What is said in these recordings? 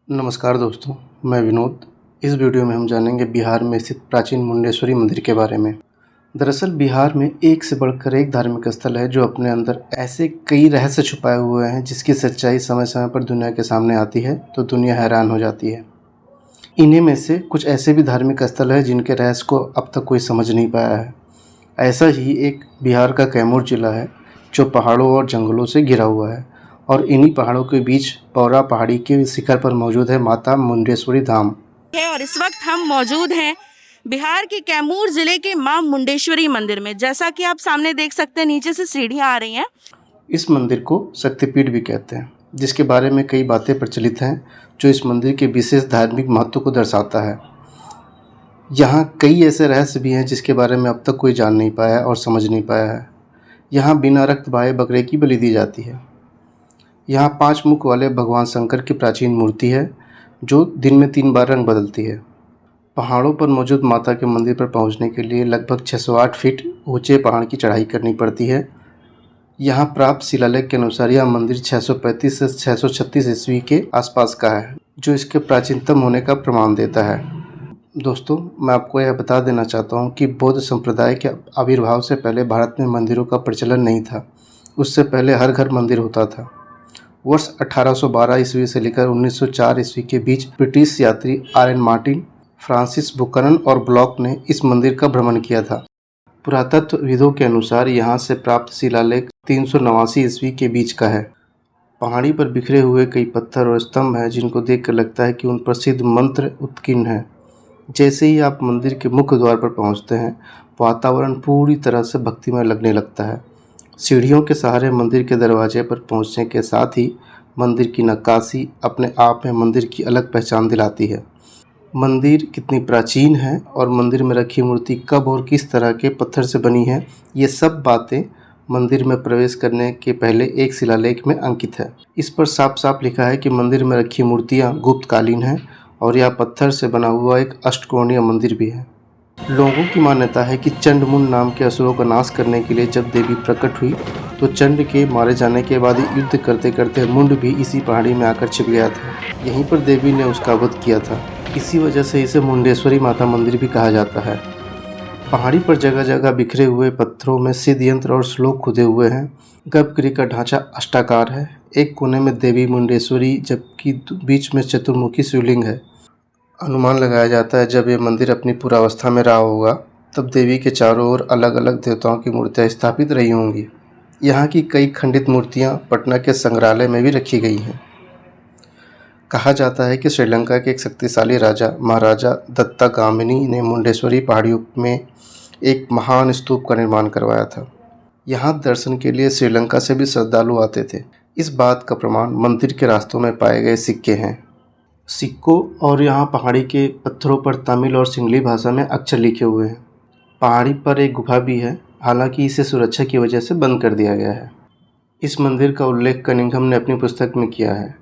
नमस्कार दोस्तों, मैं विनोद। इस वीडियो में हम जानेंगे बिहार में स्थित प्राचीन मुंडेश्वरी मंदिर के बारे में। दरअसल बिहार में एक से बढ़कर एक धार्मिक स्थल है जो अपने अंदर ऐसे कई रहस्य छुपाए हुए हैं जिसकी सच्चाई समय समय पर दुनिया के सामने आती है तो दुनिया हैरान हो जाती है। इन्हीं में से कुछ ऐसे भी धार्मिक स्थल है जिनके रहस्य को अब तक कोई समझ नहीं पाया है। ऐसा ही एक बिहार का कैमूर जिला है जो पहाड़ों और जंगलों से घिरा हुआ है और इन्हीं पहाड़ों के बीच पौरा पहाड़ी के शिखर पर मौजूद है माता मुंडेश्वरी धाम है। और इस वक्त हम मौजूद हैं बिहार के कैमूर जिले के मां मुंडेश्वरी मंदिर में। जैसा कि आप सामने देख सकते हैं, नीचे से सीढ़ियां आ रही हैं। इस मंदिर को शक्तिपीठ भी कहते हैं, जिसके बारे में कई बातें प्रचलित हैं जो इस मंदिर के विशेष धार्मिक महत्व को दर्शाता है। यहाँ कई ऐसे रहस्य भी हैं जिसके बारे में अब तक कोई जान नहीं पाया और समझ नहीं पाया है। यहाँ बिना रक्त बहाए बकरे की बलि दी जाती है। यहाँ 5 मुख वाले भगवान शंकर की प्राचीन मूर्ति है जो दिन में 3 बार रंग बदलती है। पहाड़ों पर मौजूद माता के मंदिर पर पहुँचने के लिए लगभग 608 फीट ऊंचे पहाड़ की चढ़ाई करनी पड़ती है। यहाँ प्राप्त शिलालेख के अनुसार यह मंदिर 635 से 636 ईस्वी के आसपास का है, जो इसके प्राचीनतम होने का प्रमाण देता है। दोस्तों, मैं आपको यह बता देना चाहता हूँ कि बौद्ध संप्रदाय के आविर्भाव से पहले भारत में मंदिरों का प्रचलन नहीं था। उससे पहले हर घर मंदिर होता था। वर्ष 1812 ईस्वी से लेकर 1904 ईस्वी के बीच ब्रिटिश यात्री आर.एन. मार्टिन, फ्रांसिस बुकनन और ब्लॉक ने इस मंदिर का भ्रमण किया था। पुरातत्वविदों के अनुसार यहाँ से प्राप्त शिलालेख 389 ईस्वी के बीच का है। पहाड़ी पर बिखरे हुए कई पत्थर और स्तंभ हैं जिनको देखकर लगता है कि उन पर सिद्ध मंत्र उत्कीर्ण है। जैसे ही आप मंदिर के मुख्य द्वार पर पहुँचते हैं, वातावरण पूरी तरह से भक्तिमय लगने लगता है। सीढ़ियों के सहारे मंदिर के दरवाजे पर पहुंचने के साथ ही मंदिर की नक्काशी अपने आप में मंदिर की अलग पहचान दिलाती है। मंदिर कितनी प्राचीन है और मंदिर में रखी मूर्ति कब और किस तरह के पत्थर से बनी है, ये सब बातें मंदिर में प्रवेश करने के पहले एक शिलालेख में अंकित है। इस पर साफ साफ लिखा है कि मंदिर में रखी मूर्तियाँ गुप्तकालीन हैं और यह पत्थर से बना हुआ एक अष्टकोणीय मंदिर भी है। लोगों की मान्यता है कि चंडमुंड नाम के असुरों का नाश करने के लिए जब देवी प्रकट हुई तो चंड के मारे जाने के बाद युद्ध करते करते मुंड भी इसी पहाड़ी में आकर छिप गया था। यहीं पर देवी ने उसका वध किया था। इसी वजह से इसे मुंडेश्वरी माता मंदिर भी कहा जाता है। पहाड़ी पर जगह जगह बिखरे हुए पत्थरों में सिद्ध यंत्र और श्लोक खुदे हुए हैं। गर्भगृह का ढांचा अष्टाकार है। एक कोने में देवी मुंडेश्वरी जबकि बीच में चतुर्मुखी शिवलिंग है। अनुमान लगाया जाता है जब ये मंदिर अपनी पूर्वावस्था में रहा होगा तब देवी के चारों ओर अलग अलग देवताओं की मूर्तियाँ स्थापित रही होंगी। यहाँ की कई खंडित मूर्तियाँ पटना के संग्रहालय में भी रखी गई हैं। कहा जाता है कि श्रीलंका के एक शक्तिशाली राजा महाराजा दत्तागामिनी ने मुंडेश्वरी पहाड़ियों में एक महान स्तूप का निर्माण करवाया था। यहाँ दर्शन के लिए श्रीलंका से भी श्रद्धालु आते थे। इस बात का प्रमाण मंदिर के रास्तों में पाए गए सिक्के हैं। सिक्कों और यहाँ पहाड़ी के पत्थरों पर तमिल और सिंगली भाषा में अक्षर लिखे हुए हैं। पहाड़ी पर एक गुफा भी है, हालांकि इसे सुरक्षा की वजह से बंद कर दिया गया है। इस मंदिर का उल्लेख कनिंघम ने अपनी पुस्तक में किया है।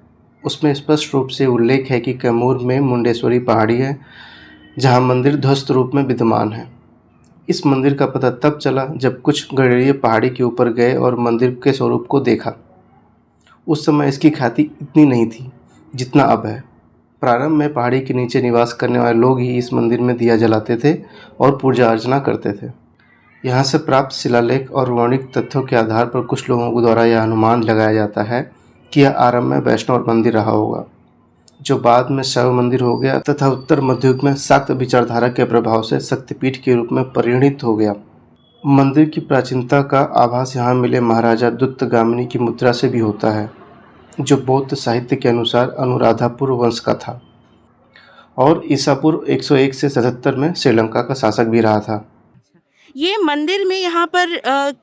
उसमें स्पष्ट रूप से उल्लेख है कि कैमूर में मुंडेश्वरी पहाड़ी है जहाँ मंदिर ध्वस्त रूप में विद्यमान है। इस मंदिर का पता तब चला जब कुछ गडेरिये पहाड़ी के ऊपर गए और मंदिर के स्वरूप को देखा। उस समय इसकी ख्याति इतनी नहीं थी जितना अब है। प्रारंभ में पहाड़ी के नीचे निवास करने वाले लोग ही इस मंदिर में दिया जलाते थे और पूजा अर्चना करते थे। यहाँ से प्राप्त शिलालेख और वर्णिक तथ्यों के आधार पर कुछ लोगों के द्वारा यह अनुमान लगाया जाता है कि यह आरंभ में वैष्णव मंदिर रहा होगा, जो बाद में शैव मंदिर हो गया तथा उत्तर मध्ययुग में शाक्त विचारधारा के प्रभाव से शक्तिपीठ के रूप में परिणित हो गया। मंदिर की प्राचीनता का आभास यहाँ मिले महाराजा दुत्तगामिनी की मुद्रा से भी होता है, जो बौद्ध साहित्य के अनुसार अनुराधापुर वंश का था और ईसापुर 101 से 77 में श्रीलंका का शासक भी रहा था। ये मंदिर में यहाँ पर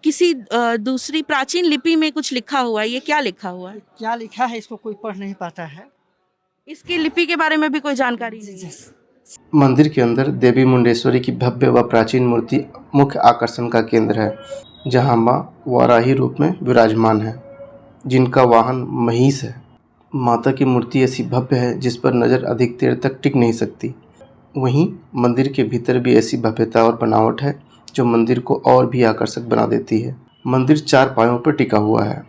किसी दूसरी प्राचीन लिपि में कुछ लिखा हुआ है। ये क्या लिखा हुआ है? क्या लिखा है इसको कोई पढ़ नहीं पाता है। इसकी लिपि के बारे में भी कोई जानकारी नहीं है। मंदिर के अंदर देवी मुंडेश्वरी की भव्य व प्राचीन मूर्ति मुख्य आकर्षण का केंद्र है, जहाँ माँ वाराही रूप में विराजमान है, जिनका वाहन महिष है। माता की मूर्ति ऐसी भव्य है जिस पर नज़र अधिक देर तक टिक नहीं सकती। वहीं मंदिर के भीतर भी ऐसी भव्यता और बनावट है जो मंदिर को और भी आकर्षक बना देती है। मंदिर 4 पायों पर टिका हुआ है।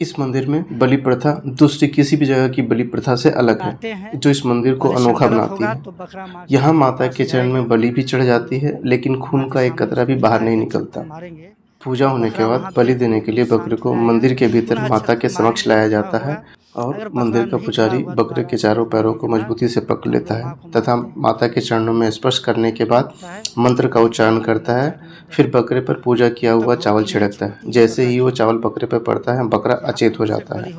इस मंदिर में बलि प्रथा दूसरी किसी भी जगह की बलि प्रथा से अलग आते है, हैं। जो इस मंदिर को अगर अनोखा संकल्प बनाती होगा है। तो बकरा मार यहाँ के माता पास के चरण में जाएंगे। बलि भी चढ़ जाती है, लेकिन खून माँ के का एक सामने कतरा भी उसको बाहर बिठा नहीं के निकलता। चप्पल मारेंगे। पूजा होने के बकरा बाद वहाँ बलि पे देने के लिए बकरे शांत को हो जाएगा। मंदिर के भीतर पुनः माता के छप्पर समक्ष मारेंगे लाया तो जाता खड़ा है होगा। और अगर बकरा मंदिर का नहीं पुजारी खड़ा हुआ बकरे के चारों पैरों को मजबूती से पकड़ लेता है तथा माता के चरणों में स्पर्श करने के बाद मंत्र का उच्चारण करता है। फिर बकरे पर पूजा किया हुआ चावल छिड़कता है। जैसे ही वो चावल बकरे पर पड़ता है, बकरा अचेत हो जाता है।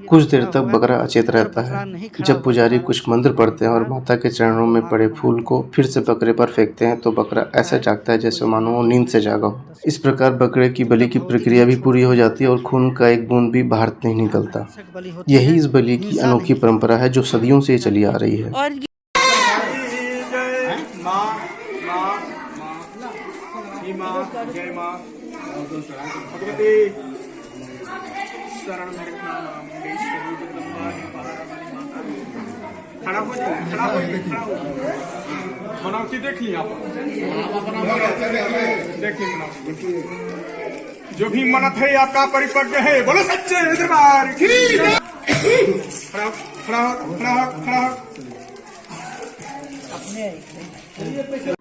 कुछ देर तक बकरा अचेत रहता है। जब पुजारी कुछ मंत्र पढ़ते हैं और माता के चरणों में पड़े फूल को फिर से बकरे पर फेंकते हैं तो बकरा ऐसा जागता है जैसे मानो वो नींद से जागा हो। इस प्रकार बकरे की बलि की प्रक्रिया भी पूरी हो जाती है और खून का एक बूंद भी बाहर नहीं निकलता। यही इस बलि की अनोखी परंपरा है जो सदियों से चली आ रही है। और जय माँ भगवती शरण में रखना मुंडेश्वरी जगदम्बा ने पहाड़ा वाली माता। खड़ा हो जाए, खड़ा हो जाए, खड़ा हो जाए। मनौती देख ली आप, देखिए मनौती, जो भी मनत है आपका परिपक्व है। बोलो सच्चे दरबार की जय। खड़ा खड़ा खड़ा खड़ा।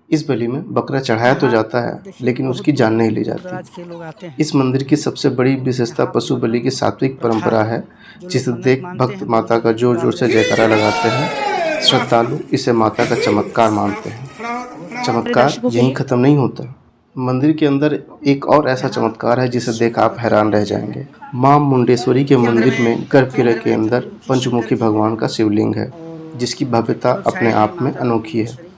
इस बलि में बकरा चढ़ाया तो जाता है, लेकिन उसकी जान नहीं ली जाती। इस मंदिर की सबसे बड़ी विशेषता पशु बलि की सात्विक परंपरा है, जिसे देख भक्त माता का जोर जोर से जयकारा लगाते हैं। श्रद्धालु इसे माता का चमत्कार मानते हैं। चमत्कार यहीं खत्म नहीं होता। मंदिर के अंदर एक और ऐसा चमत्कार है जिसे देख आप हैरान रह जाएंगे। मां मुंडेश्वरी के मंदिर में गर्भगृह के अंदर पंचमुखी भगवान का शिवलिंग है, जिसकी भव्यता अपने आप में अनोखी है।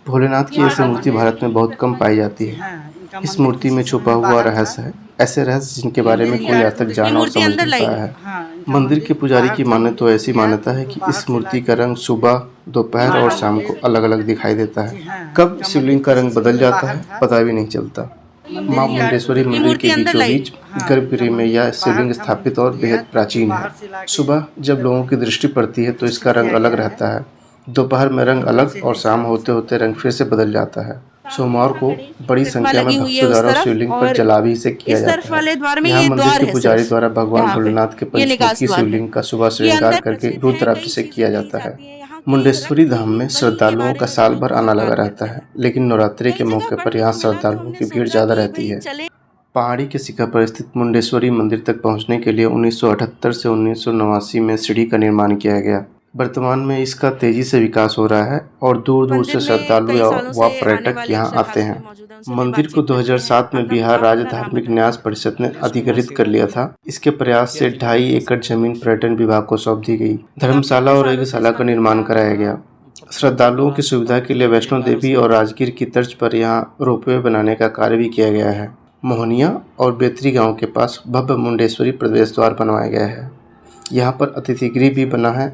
भोलेनाथ की ऐसी मूर्ति भारत में बहुत कम पाई जाती है। इस मूर्ति में छुपा हुआ रहस्य है, ऐसे रहस्य जिनके बारे में कोई आज तक जान और समझ नहीं पाया है। मंदिर के पुजारी की माने तो ऐसी मान्यता है कि इस मूर्ति का रंग सुबह, दोपहर और शाम को अलग अलग दिखाई देता है। कब शिवलिंग का रंग बदल जाता है पता भी नहीं चलता। मां मुंडेश्वरी मंदिर के बीचों बीच गर्भगृह में यह शिवलिंग स्थापित और बेहद प्राचीन है। सुबह जब लोगों की दृष्टि पड़ती है तो इसका रंग अलग रहता है, दोपहर में रंग अलग और शाम होते होते रंग फिर से बदल जाता है। सोमवार को बड़ी संख्या में भक्तों द्वारा शिवलिंग पर जलाभिषेक किया जाता है। यहाँ मंदिर के पुजारी द्वारा भगवान भोलेनाथ के पंचमुखी शिवलिंग का सुबह श्रृंगार करके रुद्राभिषेक किया जाता है। मुंडेश्वरी धाम में श्रद्धालुओं का साल भर आना लगा रहता है, लेकिन नवरात्रि के मौके पर यहाँ श्रद्धालुओं की भीड़ ज्यादा रहती है। पहाड़ी के शिखर पर स्थित मुंडेश्वरी मंदिर तक पहुँचने के लिए 1978 से 1989 में सीढ़ी का निर्माण किया गया। वर्तमान में इसका तेजी से विकास हो रहा है और दूर दूर से श्रद्धालु व पर्यटक यहाँ आते हैं। मंदिर को 2007 में बिहार राज्य धार्मिक न्यास परिषद ने अधिग्रहित कर लिया था। इसके प्रयास से 2.5 एकड़ जमीन पर्यटन विभाग को सौंप दी गई। धर्मशाला और यज्ञशाला का निर्माण कराया गया। श्रद्धालुओं की सुविधा के लिए वैष्णो देवी और राजगीर की तर्ज पर यहाँ रोपवे बनाने का कार्य भी किया गया है। मोहनिया और बेतरी गाँव के पास भव्य मुंडेश्वरी प्रवेश द्वार बनवाया गया है। यहाँ पर अतिथि गृह भी बना है।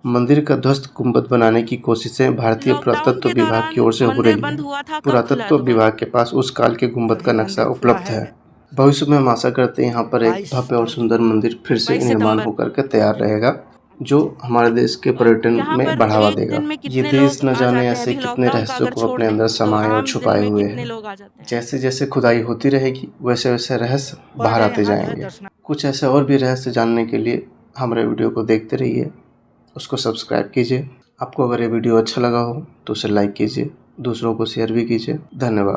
मंदिर का ध्वस्त गुंबद बनाने की कोशिशें भारतीय पुरातत्व विभाग की ओर से हो रही है। पुरातत्व विभाग के पास उस काल के गुंबद का नक्शा उपलब्ध है। भविष्य में हम आशा करते हैं यहाँ पर एक भव्य और सुंदर मंदिर फिर से निर्माण होकर के तैयार रहेगा, जो हमारे देश के पर्यटन में बढ़ावा देगा। ये देश न जाने ऐसे कितने रहस्यों को अपने अंदर समाये और छुपाए हुए हैं। जैसे जैसे खुदाई होती रहेगी वैसे वैसे रहस्य बाहर आते जाएंगे। कुछ ऐसे और भी रहस्य जानने के लिए हमारे वीडियो को देखते रहिए, उसको सब्सक्राइब कीजिए। आपको अगर ये वीडियो अच्छा लगा हो तो उसे लाइक कीजिए, दूसरों को शेयर भी कीजिए। धन्यवाद।